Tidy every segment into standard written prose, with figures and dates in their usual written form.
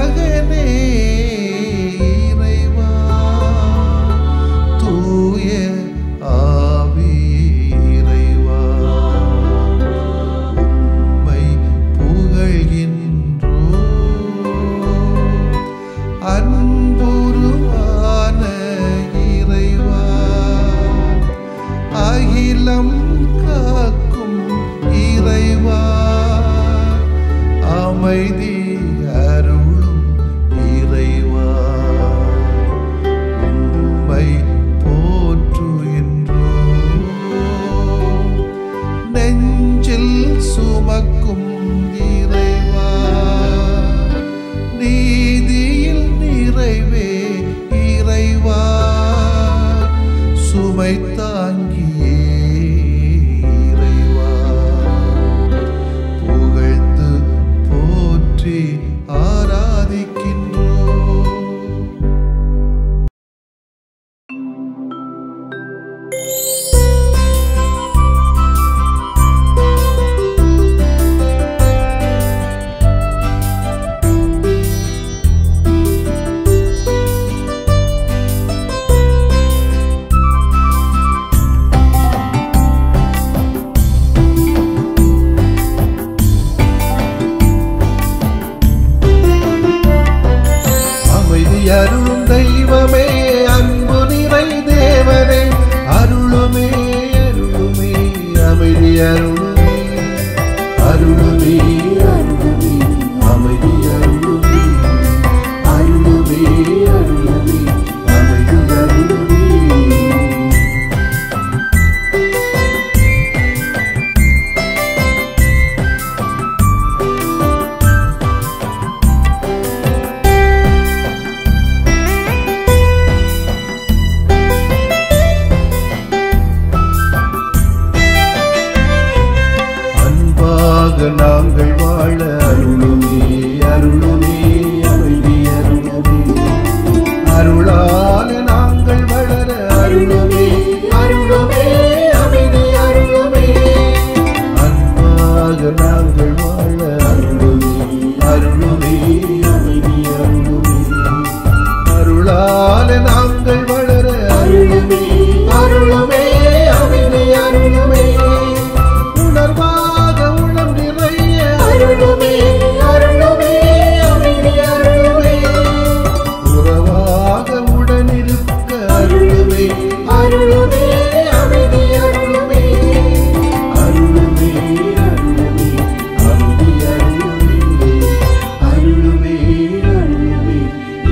மகனே இறைவா தூய ஆவி இறைவா உம்மை புகழ்கின்றோம் அன்புருவான இறைவா அகிலம் காக்கும் இறைவா அமைதி அருளும் இறைவா உம்மை போற்றுகின்றோம் நெஞ்சில் சுமக்கும் இறைவா நீதியில் நிறைவே இறைவா சுமை தாங்கியே இறைவா புகழ்ந்து போற்றி ஆராதிக்கின்றோம். அருளும் தெய்வமே அன்பு நிறை தேவனே அருளுமே அருளுமே அமைதி அருளுமே அருளுமே அருளுமே அமைதி அருளுமே அருளுமே அருளுமே அமைதி அருளுமே நாங்கள் வாழ அருளுமே அருளுமே அமைதி அருளுமே அருளால் நாங்கள் வளர அருளுமே அருளுமே அமைதி அருளுமே அன்பாக நாங்கள் வாழ அருளுமே அருளுமே அமைதி அருளுமே அருளால் நாங்கள் வளர அருளுமே அருளுமே அமைதி அருளுமே உணர்வாக உணம் நிறைய அருளுமே அருளுமே அமைதி அருளுமே உறவாக உடனிருக்க அருளுமே அருளுமே அமைதி அருளுமே அருளுமே அருளுமே அமைதி அருளுமே அருளுமே அருளுமே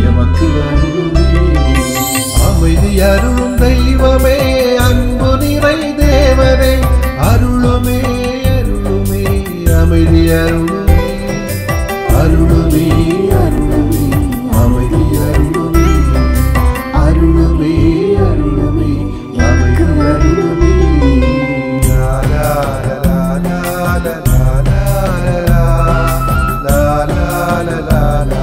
எமக்கு அருளுமே அமைதி அருளும் தெய்வமே அன்பு நிறை தேவனே அருளுமே அருளுமே அமைதி அருளுமே அருளுமே அருளுமே அமைதி அருளுமே அருளுமே அருளுமே அமைதி அருளுமே லா லா லா லா லா லா லா லா லா லா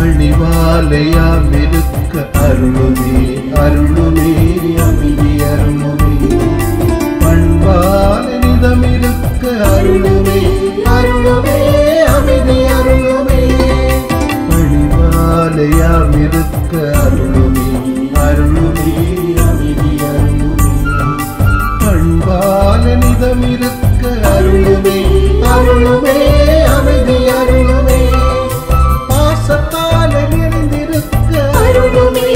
பணிவாலையாம் இருக்க அருளுமே அருளுமே அமைதி அருளுமே பண்பால் நிதம் இருக்க அருளுமே அருளுமே அமைதி அருளுமே பணிவாலையாம் இருக்க அருளுமே அருளுமே அமைதி அருளுமே பண்பால் நிதம் இருக்க அருளுமே அருளுமே அமைதி அருளுமே பாசத்தால் நிறைந்திருக்க அருளுமே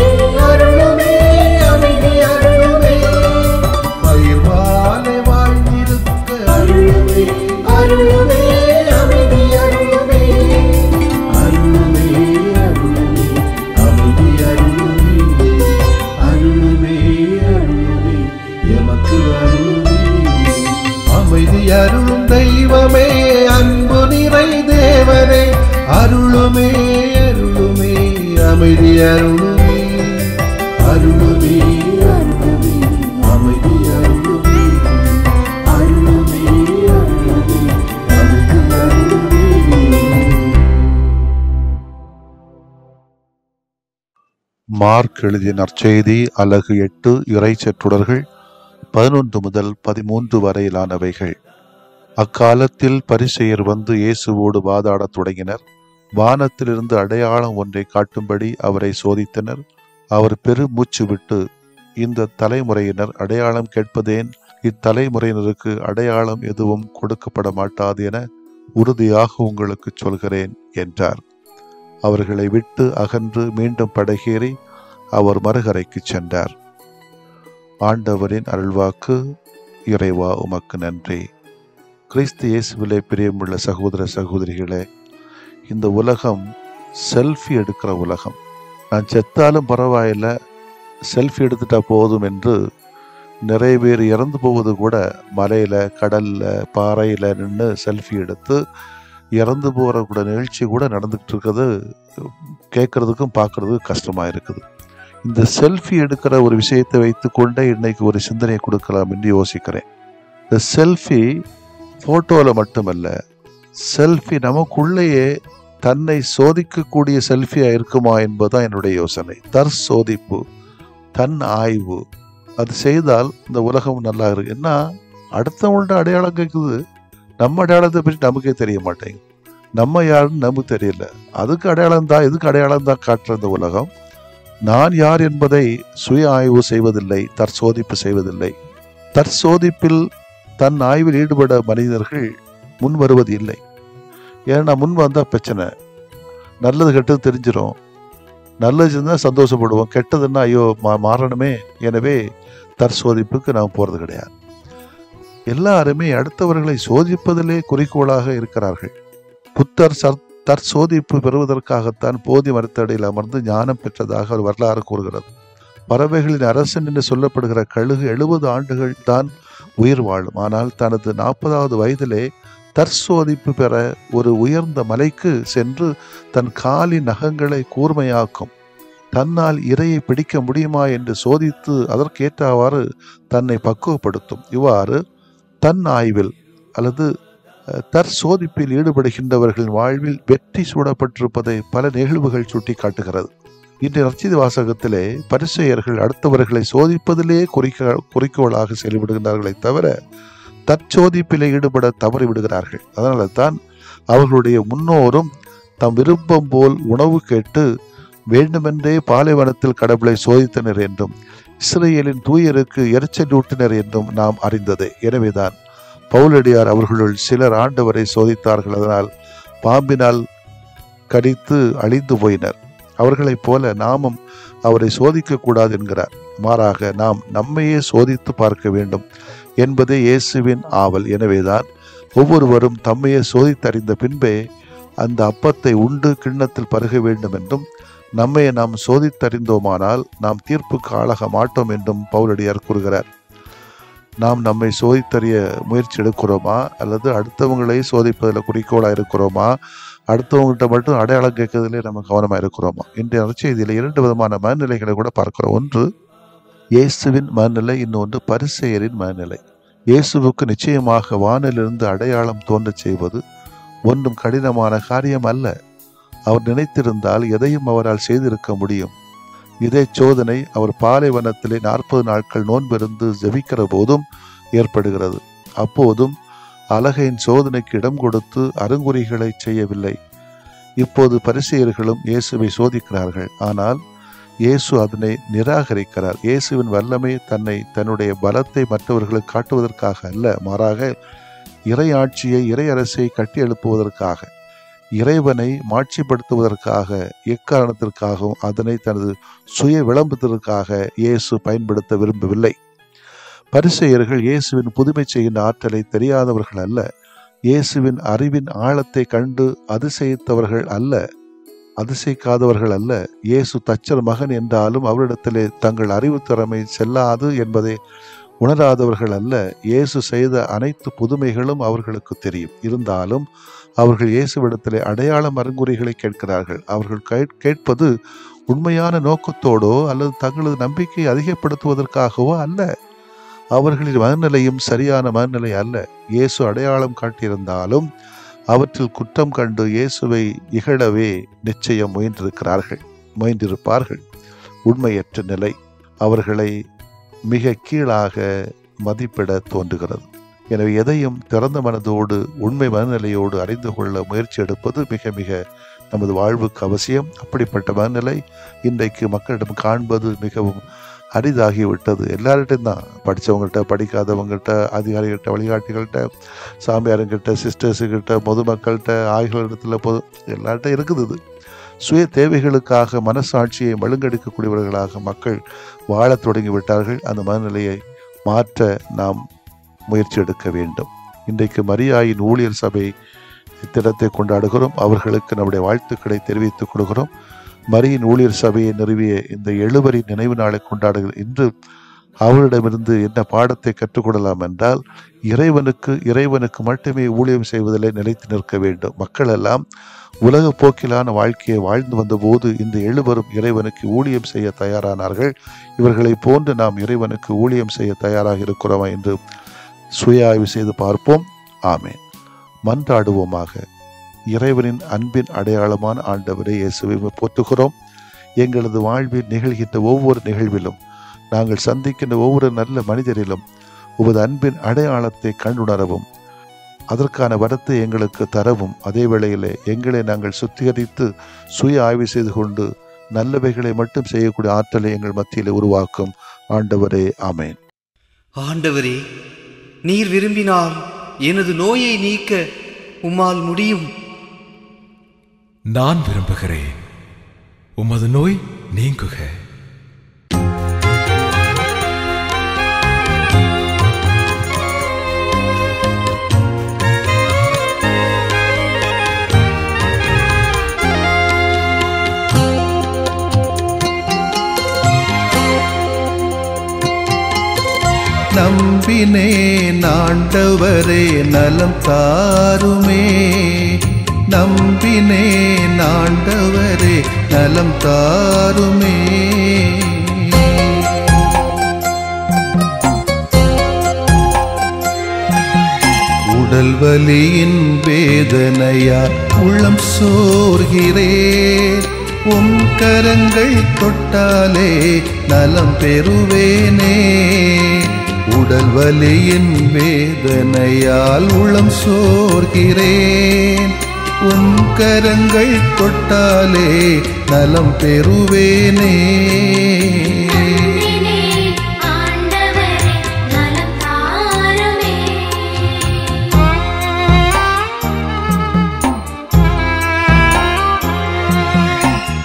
அருளுமே அமைதி அருளுமே பயிர்வாலை வாழ்ந்திருக்க அருளுமே அருளுமே அமைதி அருளுமே அருளுமே அருளுமே அமைதி அருளுமே அருளுமே அருளுமே எமக்கு அருளுமே அமைதி அருளும் தெய்வமே அன்பு நிறை தேவனே அருளுமே அருளுமே அமைதி அருளுமே அருளுமே அருளுமே அமைதி அருளுமே மார்க் எழுதிய நற்செய்தி அலகு 8 இறைச்சற்றுடர்கள் 11 முதல் 13 வரையிலானவைகள். அக்காலத்தில் பரிசேயர் வந்து இயேசுவோடு வாதாடத் தொடங்கினர். வானத்திலிருந்து அடையாளம் ஒன்றை காட்டும்படி அவரை சோதித்தனர். அவர் பெருமூச்சு விட்டு, இந்த தலைமுறையினர் அடையாளம் கேட்பதேன்? இத்தலைமுறையினருக்கு அடையாளம் எதுவும் கொடுக்கப்பட மாட்டாது என உறுதியாக உங்களுக்கு சொல்கிறேன் என்றார். அவர்களை விட்டு அகன்று மீண்டும் படகேறி அவர் மறுகரைக்கு சென்றார். ஆண்டவரின் அருள்வாக்கு. இறைவா உமக்கு நன்றி. கிறிஸ்து இயேசுவிலே பிரியமுள்ள சகோதர சகோதரிகளே, இந்த உலகம் செல்ஃபி எடுக்கிற உலகம். நான் செத்தாலும் பரவாயில்லை, செல்ஃபி எடுத்துட்டா போதும் என்று நிறைய பேர் இறந்து போவது கூட மலையில, கடல்ல, பாறையில நின்று செல்ஃபி எடுத்து இறந்து போகிற கூட நிகழ்ச்சி கூட நடந்துகிட்டு இருக்கிறது கேட்கறதுக்கும் பார்க்கறதுக்கும் கஷ்டமா இருக்குது. இந்த செல்ஃபி எடுக்கிற ஒரு விஷயத்தை வைத்து கொண்டே இன்னைக்கு ஒரு சிந்தனையை கொடுக்கலாம் என்று யோசிக்கிறேன். இந்த செல்ஃபி போட்டோல மட்டுமல்ல, செல்ஃபி நமக்குள்ளேயே தன்னை சோதிக்கக்கூடிய செல்ஃபியா இருக்குமா என்பதுதான் என்னுடைய யோசனை. தற்சோதிப்பு, தன் ஆய்வு, அது செய்தால் இந்த உலகம் நல்லா இருக்கு. ஏன்னா அடுத்தவங்கள்ட்ட அடையாளம் கேட்குது, நம்ம அடையாளத்தை பற்றி நமக்கே தெரிய மாட்டேங்குது. நம்ம யாருன்னு நமக்கு தெரியல. அதுக்கு அடையாளம் தான், எதுக்கு அடையாளம் தான் காட்டுற இந்த உலகம். நான் யார் என்பதை சுய ஆய்வு செய்வதில்லை, தற்சோதிப்பு செய்வதில்லை. தற்சோதிப்பில் தன் ஆய்வில் ஈடுபட மனிதர்கள் முன் வருவது இல்லை. ஏன்னா முன் வந்தால் பிரச்சனை. நல்லது கெட்டது தெரிஞ்சிடும். நல்லது இருந்தால் சந்தோஷப்படுவோம், கெட்டதுன்னா ஐயோ மாறணுமே. எனவே தற்சோதிப்புக்கு நாம் போகிறது கிடையாது. எல்லாருமே அடுத்தவர்களை சோதிப்பதிலே குறிக்கோளாக இருக்கிறார்கள். புத்தர் தற்சோதிப்பு பெறுவதற்காகத்தான் போதி மரத்தடியில் அமர்ந்து ஞானம் பெற்றதாக ஒரு வரலாறு கூறுகிறது. பறவைகளின் அரசன் என்று சொல்லப்படுகிற கழுகு 70 ஆண்டுகள் தான் உயிர் வாழும். ஆனால் தனது 40வது வயதிலே தற்சோதிப்பு பெற ஒரு உயர்ந்த மலைக்கு சென்று தன் காலின் நகங்களை கூர்மையாக்கும். தன்னால் இரையை பிடிக்க முடியுமா என்று சோதித்து அதற்கேற்றவாறு தன்னை பக்குவப்படுத்தும். இவ்வாறு தன் ஆய்வில் அல்லது தற்சோதிப்பில் ஈடுபடுகின்றவர்களின் வாழ்வில் வெற்றி சூடப்பட்டிருப்பதை பல நிகழ்வுகள் சுட்டி காட்டுகிறது. இன்றைய நற்செய்தி வாசகத்திலே பரிசேயர்கள் அடுத்தவர்களை சோதிப்பதிலே குறிக்கோளாக செயல்படுகின்றார்களே தவிர தற்சோதிப்பிலே ஈடுபட தவறி விடுகிறார்கள். அதனால தான் அவர்களுடைய முன்னோரும் தம் விருப்பம் போல் உணவு கேட்டு வேண்டுமென்றே பாலைவனத்தில் கடவுளை சோதித்தனர் என்றும் இஸ்ரேலின் தூயருக்கு எரிச்சலூட்டினர் என்றும் நாம் அறிந்ததே. எனவேதான் பவுலடியார் அவர்களுள் சிலர் ஆண்டவரை சோதித்தார்கள். அதனால் பாம்பினால் கடித்து அழிந்து போயினர். அவர்களைப் போல நாமும் அவரை சோதிக்க கூடாது என்கிறார். மாறாக நாம் நம்மையே சோதித்து பார்க்க வேண்டும் என்பதே இயேசுவின் ஆவல். எனவேதான் ஒவ்வொருவரும் தம்மையே சோதித்தறிந்த பின்பே அந்த அப்பத்தை உண்டு கிண்ணத்தில் பருக வேண்டும் என்றும், நம்மையை நாம் சோதித்தறிந்தோமானால் நாம் தீர்ப்புக்கு ஆளாக மாட்டோம் என்றும் பவுலடியார் கூறுகிறார். நாம் நம்மை சோதித்தறிய முயற்சி எடுக்கிறோமா, அல்லது அடுத்தவங்களை சோதிப்பதில் குறிக்கோளாக இருக்கிறோமா, அடுத்தவங்கள்ட்ட மட்டும் அடையாளம் கேட்கறதுலே நம்ம கவனமாக இருக்கிறோமா? இன்றைய நற்செய்தியில் 2 விதமான மனநிலைகளை கூட பார்க்கிறோம். ஒன்று இயேசுவின் மனநிலை, இன்னொன்று பரிசேயரின் மனநிலை. இயேசுவுக்கு நிச்சயமாக வானிலிருந்து அடையாளம் தோன்றச் செய்வது ஒன்றும் கடினமான காரியம் அல்ல. அவர் நினைத்திருந்தால் எதையும் அவரால் செய்திருக்க முடியும். இதே சோதனை அவர் பாலைவனத்திலே 40 நாட்கள் நோன்பிருந்து ஜெபிக்கிற போதும் ஏற்படுகிறது. அப்போதும் அலகையின் சோதனைக்கு இடம் கொடுத்து அருங்குறிகளை செய்யவில்லை. இப்போது பரிசேயர்களும் இயேசுவை சோதிக்கிறார்கள். ஆனால் இயேசு அதனை நிராகரிக்கிறார். இயேசுவின் வல்லமை தன்னுடைய பலத்தை மற்றவர்களுக்கு காட்டுவதற்காக அல்ல, மாறாக இறை ஆட்சியை, இறை அரசை கட்டி எழுப்புவதற்காக, இறைவனை மாட்சிப்படுத்துவதற்காக, எக்காரணத்திற்காகவும் அதனை தனது சுய விளம்பரத்திற்காக இயேசு பயன்படுத்த விரும்பவில்லை. பரிசேயர்கள் இயேசுவின் புதுமை செய்கின்ற ஆற்றலை தெரியாதவர்கள் அல்ல. இயேசுவின் அறிவின் ஆழத்தை கண்டு அதிசயிக்காதவர்கள் அல்ல. இயேசு தச்சர் மகன் என்றாலும் அவரிடத்திலே தங்கள் அறிவு திறமை செல்லாது என்பதை உணராதவர்கள் அல்ல. இயேசு செய்த அனைத்து புதுமைகளும் அவர்களுக்கு தெரியும். இருந்தாலும் அவர்கள் இயேசுவிடத்திலே அடையாளம் அருங்குறிகளை கேட்கிறார்கள். அவர்கள் கேட்பது உண்மையான நோக்கத்தோடோ அல்லது தங்களது நம்பிக்கையை அதிகப்படுத்துவதற்காகவோ அல்ல. அவர்களின் மனநிலையும் சரியான மனநிலை அல்ல. இயேசு அடையாளம் காட்டியிருந்தாலும் அவற்றில் குற்றம் கண்டு இயேசுவை இகழவே நிச்சயம் முயன்றிருப்பார்கள். உண்மையற்ற நிலை அவர்களை மிக கீழாக மதிப்பிட தோன்றுகிறது. எனவே எதையும் திறந்த மனதோடு உண்மை மனநிலையோடு அறிந்து கொள்ள முயற்சி எடுப்பது மிக மிக நமது வாழ்வுக்கு அவசியம். அப்படிப்பட்ட மனநிலை இன்றைக்கு மக்களிடம் காண்பது மிகவும் அரிதாகிவிட்டது. எல்லார்கிட்டையும் தான், படித்தவங்கள்ட்ட, படிக்காதவங்கள்ட்ட, அதிகாரிகள்கிட்ட, வழிகாட்டிகள்கிட்ட, சாமியாருங்கிட்ட, சிஸ்டர்ஸுக்கிட்ட, பொதுமக்கள்கிட்ட, ஆய்களிடத்தில் எல்லார்கிட்டையும் இருக்குது. இது சுய தேவைகளுக்காக மனசாட்சியை மழுங்கடிக்கக்கூடியவர்களாக மக்கள் வாழத் தொடங்கிவிட்டார்கள். அந்த மனநிலையை மாற்ற நாம் முயற்சி எடுக்க வேண்டும். இன்றைக்கு மரியாயின் ஊழியர் சபை தினத்தை கொண்டாடுகிறோம். அவர்களுக்கு நம்முடைய வாழ்த்துக்களை தெரிவித்துக் கொடுக்கிறோம். மரியின் ஊழியர் சபையை நிறுவிய இந்த 70 நினைவு நாளை கொண்டாடுகிற இன்று அவரிடமிருந்து என்ன பாடத்தை கற்றுக்கொள்ளலாம் என்றால், இறைவனுக்கு மட்டுமே ஊழியம் செய்வதிலே நிலைத்து நிற்க வேண்டும். மக்கள் எல்லாம் உலக போக்கிலான வாழ்க்கையை வாழ்ந்து வந்தபோது இந்த 70 இறைவனுக்கு ஊழியம் செய்ய தயாரானார்கள். இவர்களை போன்று நாம் இறைவனுக்கு ஊழியம் செய்ய தயாராக இருக்கிறோமா என்று சுய ஆய்வு செய்து பார்ப்போம். ஆமேன். மன்றாடுவோமாக. இறைவனின் அன்பின் அடையாளமான ஆண்டவரே இயேசுவை போற்றுகிறோம். எங்களது வாழ்வில் நிகழ்கின்ற ஒவ்வொரு நிகழ்விலும், நாங்கள் சந்திக்கின்ற ஒவ்வொரு நல்ல மனிதரிலும் உமது அன்பின் அடையாளத்தை கண்டுணரவும், அதற்கான வரத்தை எங்களுக்கு தரவும், அதே வேளையிலே எங்களை நாங்கள் சுத்திகரித்து சுய ஆய்வு செய்து கொண்டு நல்லவைகளை மட்டும் செய்யக்கூடிய ஆற்றலை எங்கள் மத்தியில் உருவாக்கும் ஆண்டவரே. ஆமேன். ஆண்டவரே, நீர் விரும்பினால் எனது நோயை நீக்க உம்மால் முடியும். நான் விரும்புகிறேன், உமது நோய் நீங்குக. நம்பினேன் ஆண்டவரே நலம் தாருமே, நம்பினேன் ஆண்டவரே நலம் தாருமே. உடல் வலியின் வேதனையா உள்ளம் சோர்கிறேன், உம் கரங்கள் தொட்டாலே நலம் பெறுவேனே. உடல் வலியின் வேதனையால் உளம் சோர்கிறேன், உன் கரங்கள் தொட்டாலே நலம் பெறுவேனே.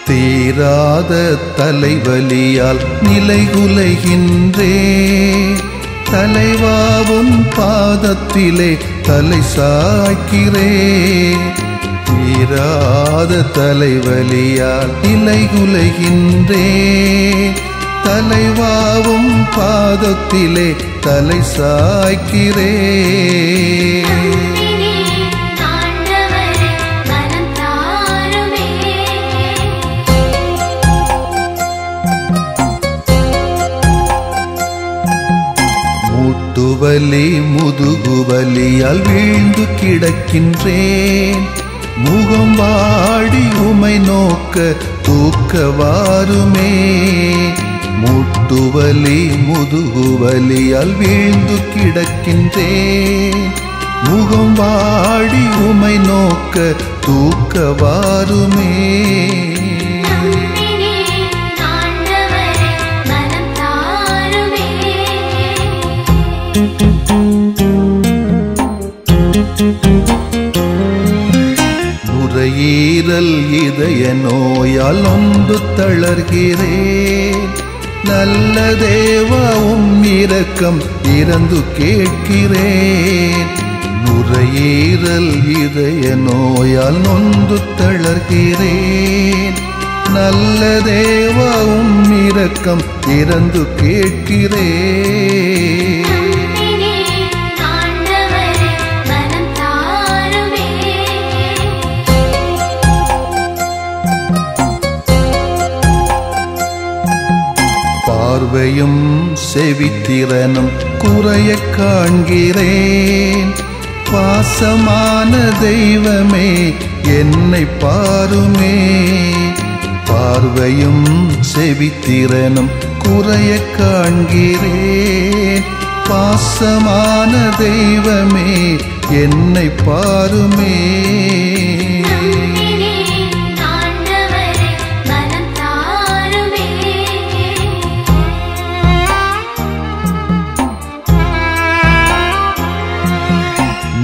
தீராத தலைவலியால் நிலைகுலைகின்றேன், தலைவாவும் பாதத்திலே தலை சாய்க்கிறேன். தீராத தலைவலியால் நிலைகுலைகின்றேன், தலைவாவும் பாதத்திலே தலை சாய்க்கிறேன். முட்டுவலி முதுகுவலியால் வீழ்ந்து கிடக்கின்றேன், முகம் வாடி உமை நோக்க தூக்க வாருமே. முட்டுவலி முதுகுவலியால் வீழ்ந்து கிடக்கின்றேன், முகம் வாடி உமை நோக்க தூக்க வாருமே. நுரையீரல் இதய நோயால் நொந்து தளர்கிறேன், நல்ல தேவா உம் இரக்கம் இறந்து கேட்கிறேன். நுரையீரல் இதய நோயால் நொந்து தளர்கிறேன், நல்ல தேவா உம் இரக்கம் இறந்து கேட்கிறேன். பார்வையும் செவித்திறனும் குறைய காண்கிறேன், பாசமான தெய்வமே என்னை பாருமே. பார்வையும் செவித்திறனும் குறைய காண்கிறேன். பாசமான தெய்வமே என்னை பாருமே.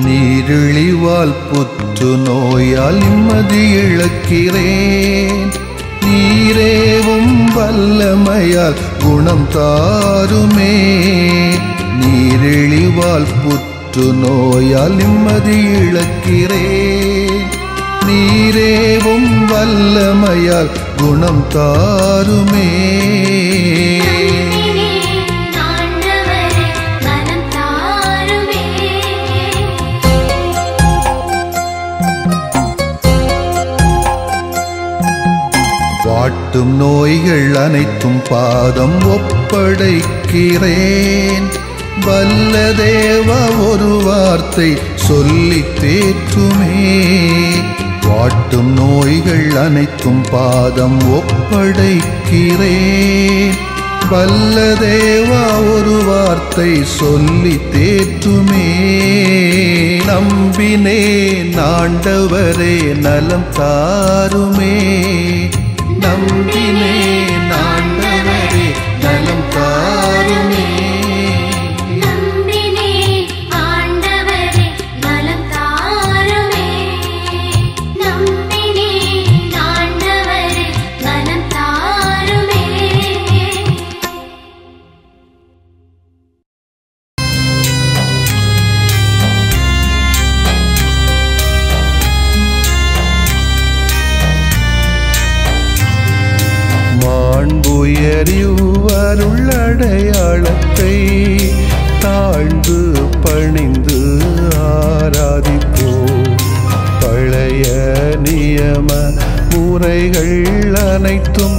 நீரிழிவால் புற்று நோயால் நிம்மதி இழக்கிறேன். நீரேவும் வல்லமையால் குணம் தாருமே. நீரிழிவால் புற்று நோயால் நிம்மதி இழக்கிறேன். நீரேவும் வல்லமையால் குணம் தாருமே. வாட்டும் நோய்கள் அனைத்தும் பாதம் ஒப்படைக்கிறேன். வல்ல தேவா ஒரு வார்த்தை சொல்லி தேற்றுமே. வாட்டும் நோய்கள் அனைத்தும் பாதம் ஒப்படைக்கிறேன். வல்ல தேவா ஒரு வார்த்தை சொல்லி தேற்றுமே. நம்பினேன் ஆண்டவரே நலம் தாருமே. நம்பினேன் ஆண்டவரே நலம் தாருமே. நம்பினேன் ஆண்டவரே நலம் தாருமே. நம்பினேன் ஆண்டவரே நலம் தாருமே. மாண்புயரிவருள்ளடையாளத்தை தாழ்ந்து பணிந்து ஆராதிப்போ. பழைய நியம முறைகள் அனைத்தும்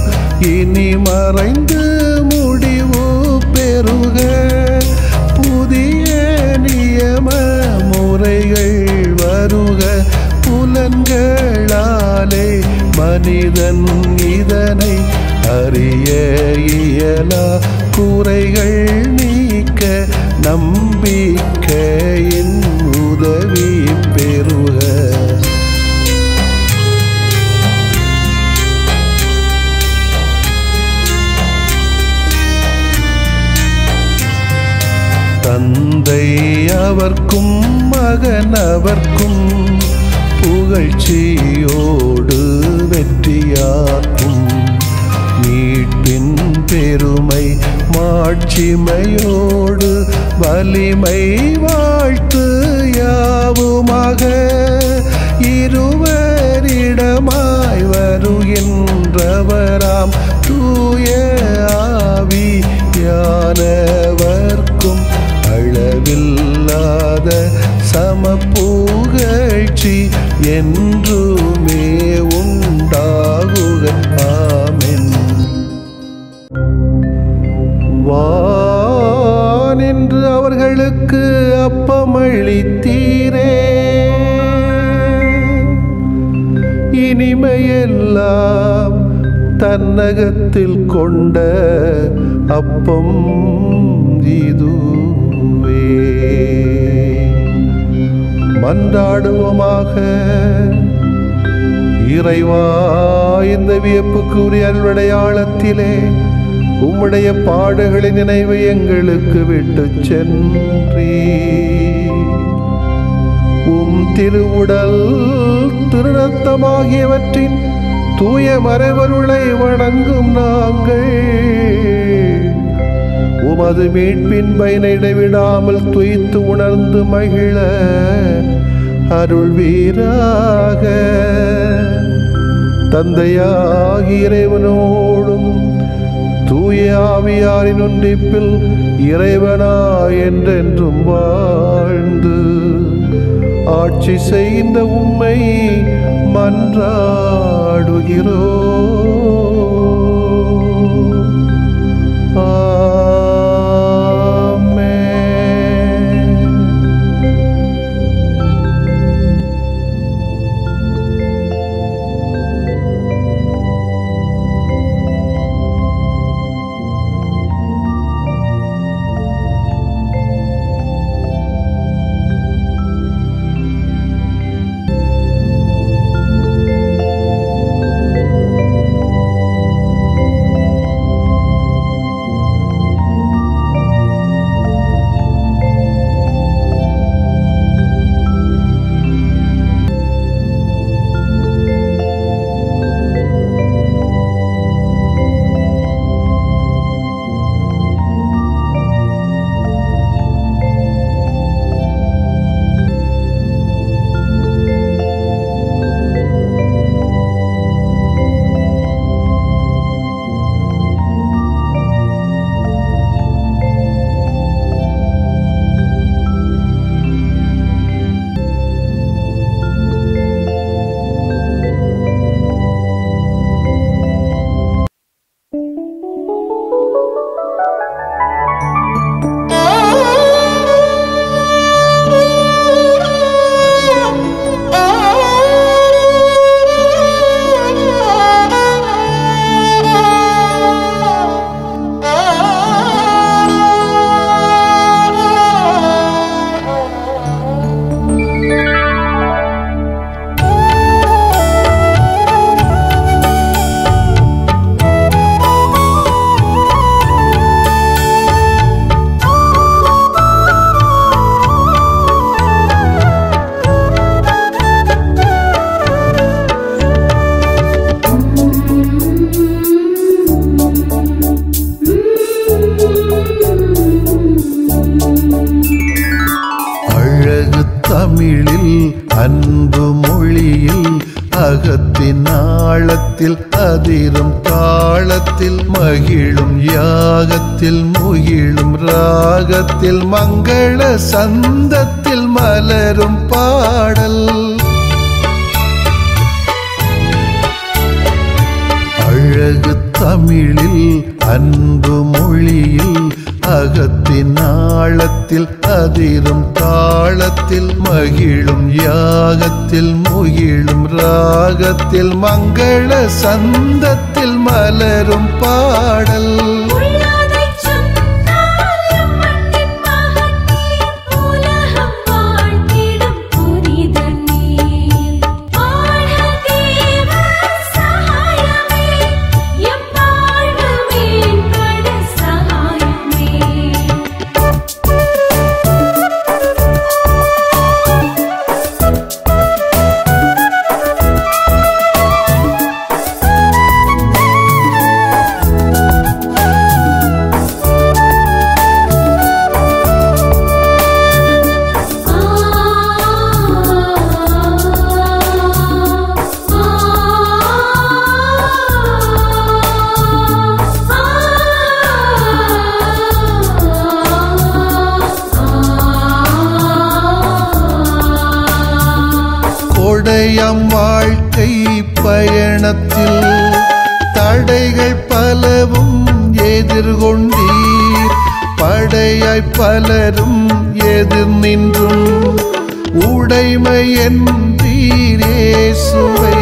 இனி மறைந்து முடிவு பெறுக. புதிய நியம முறைகள் வருக. புலன்களாலே மனிதன் இதனை அறிய இயலா. குறைகள் நீக்க நம்பிக்கையின் உதவி பெறுக. தந்தை அவர்க்கும் மகன் அவர்க்கும் புகழ்ச்சியோடு வெற்றியாக்கும். மீட்பின் பெருமை மாட்சிமையோடு வலிமை வாழ்த்து யாவுமாக. இருவரிடமாய் வருகின்றவராம் தூய ஆவியானவர்க்கும் அளவில்லாத சமப்புகழ்ச்சி என்றுமே உண்டாகுக. ஆமென். வானின்று அவர்களுக்கு அப்பமளித்தீரே. இனிமையெல்லாம் தன்னகத்தில் கொண்ட அப்பம் இதுவே. மன்றாடுவோமாக. இறைவா, இந்த வியப்புக்குரிய அல்வடையாளத்திலே உம்முடைய பாடுகளின் நினைவை எங்களுக்கு விட்டு சென்றீ. உம் திருவுடல் திருரத்தமாகியவற்றின் தூய மறைவருளை வணங்கும் நாங்கள் உமது மீட்பின் பயனை இடைவிடாமல் துய்த்து உணர்ந்து மகிழ அருள்வீராக. தந்தையாகிய இறைவனோடும் தூய ஆவியாரின் ஒன்றிப்பில் இறைவனா என்றென்றும் வாழ்ந்து ஆட்சி செய்கின்ற உம்மை மன்றாடுகிறோம். ஆமென். தமிழில் அன்பு மொழியில் அகத்தின் ஆழத்தில் அதிரும் தாளத்தில் மகிழும் யாகத்தில் முகிழும் ராகத்தில் மங்கள சந்தத்தில் மலரும் பாடல். அழகு தமிழில் அன்பு மொழியில் அகத்தின் ஆழத்தில் அதிரும் தாளத்தில் மகிழும் யாகத்தில் முகிழும் ராகத்தில் மங்கள சந்தத்தில் மலரும் பாடல். கொடையம் வாழ்க்கை பயணத்தில் தடைகள் பலவும் எதிர்கொண்டீர். படையாய் பலரும் எதிர் நின்றும் உடைமை என்றீர் இயேசுவை.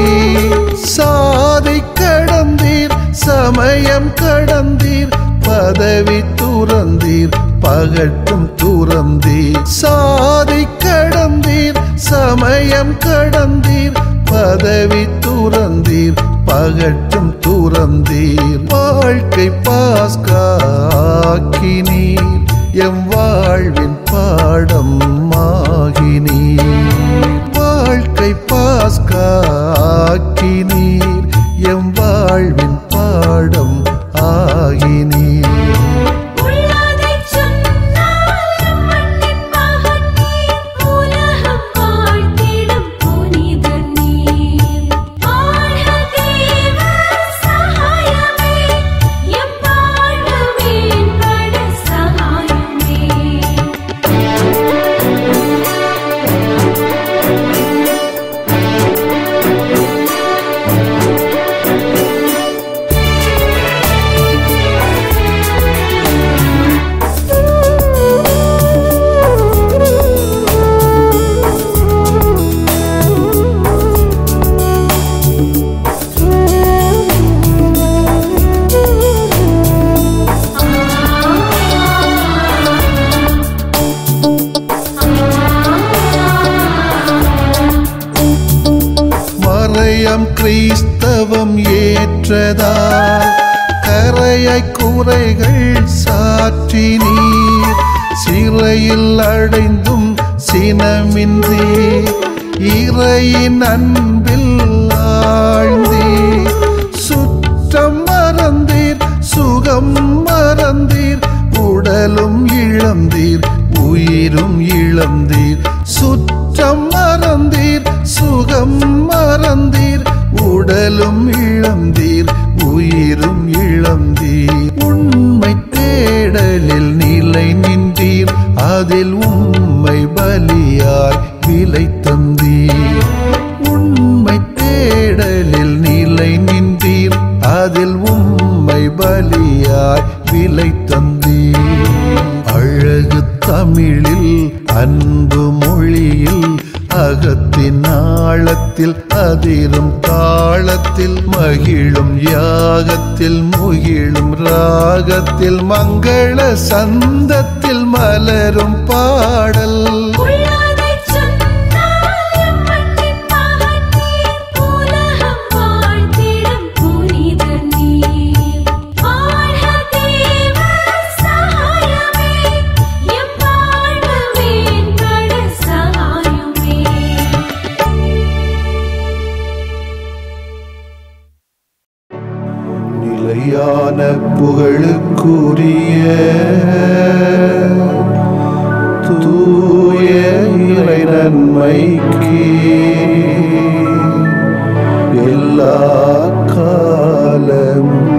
சாதி கடந்தீர், சமயம் கடந்தீர், பதவி துறந்தீர், பகட்டும் துறந்தீர். சாதி கடந்தீர், சமயம் கடந்தீர், பதவி துறந்தீர், பகட்டும் துறந்தீர். வாழ்க்கை பாஸ்காக்கினீர், எம் வாழ்வின் பாடம் ஆகினீர். வாழ்க்கை பாஸ்காக்கினீர், எம் வாழ்வின் பாடம் ஆகினீர். கிறிஸ்தவம் ஏற்றதால் கரையாய் குறைகள் சாற்றினீர். சிறையில் அடைந்தும் சினமின்றி இறையின் அன்பில் ஆழ்ந்தீர். சுற்றம் மறந்தீர், சுகம் மறந்தீர், உடலும் இழந்தீர், உயிரும் இழந்தீர். சுற்றம் மறந்தீர், சுகம் மறந்தீர், உடலும் இழந்தீர், உயிரும் இழந்தீர். உண்மை தேடலில் நிலை நின்றீர், அதில் உண்மை பலியாய் விலை தந்தீர். உண்மை தேடலில் நிலை நின்றீர், அதில் உண்மை பலியாய் விலை தந்தீர். அழகு தமிழில் அன்பு மொழியில் அகத்தின் ஆழத்தில் அதிரும் தாளத்தில் மகிழும் யாகத்தில் முகிழும் ராகத்தில் மங்கள சந்தத்தில் மலரும் பாடல். நிலையான புகழுக்குரிய தூய இறை நன்மைக்கு எல்லா காலமும்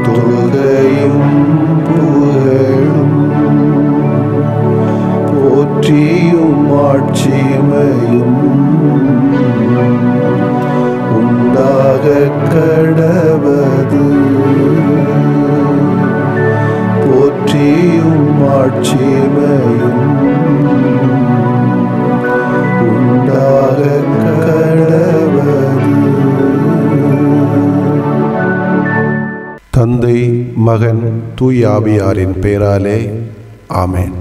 தொழுகையும் புகழும் போற்றியும் ஆட்சிமையும் உண்டாக கடவது. போற்றியும் ஆட்சிமையும் உண்டாக கடவது. தந்தை, மகன், தூய ஆவியாரின் பெயராலே ஆமென்.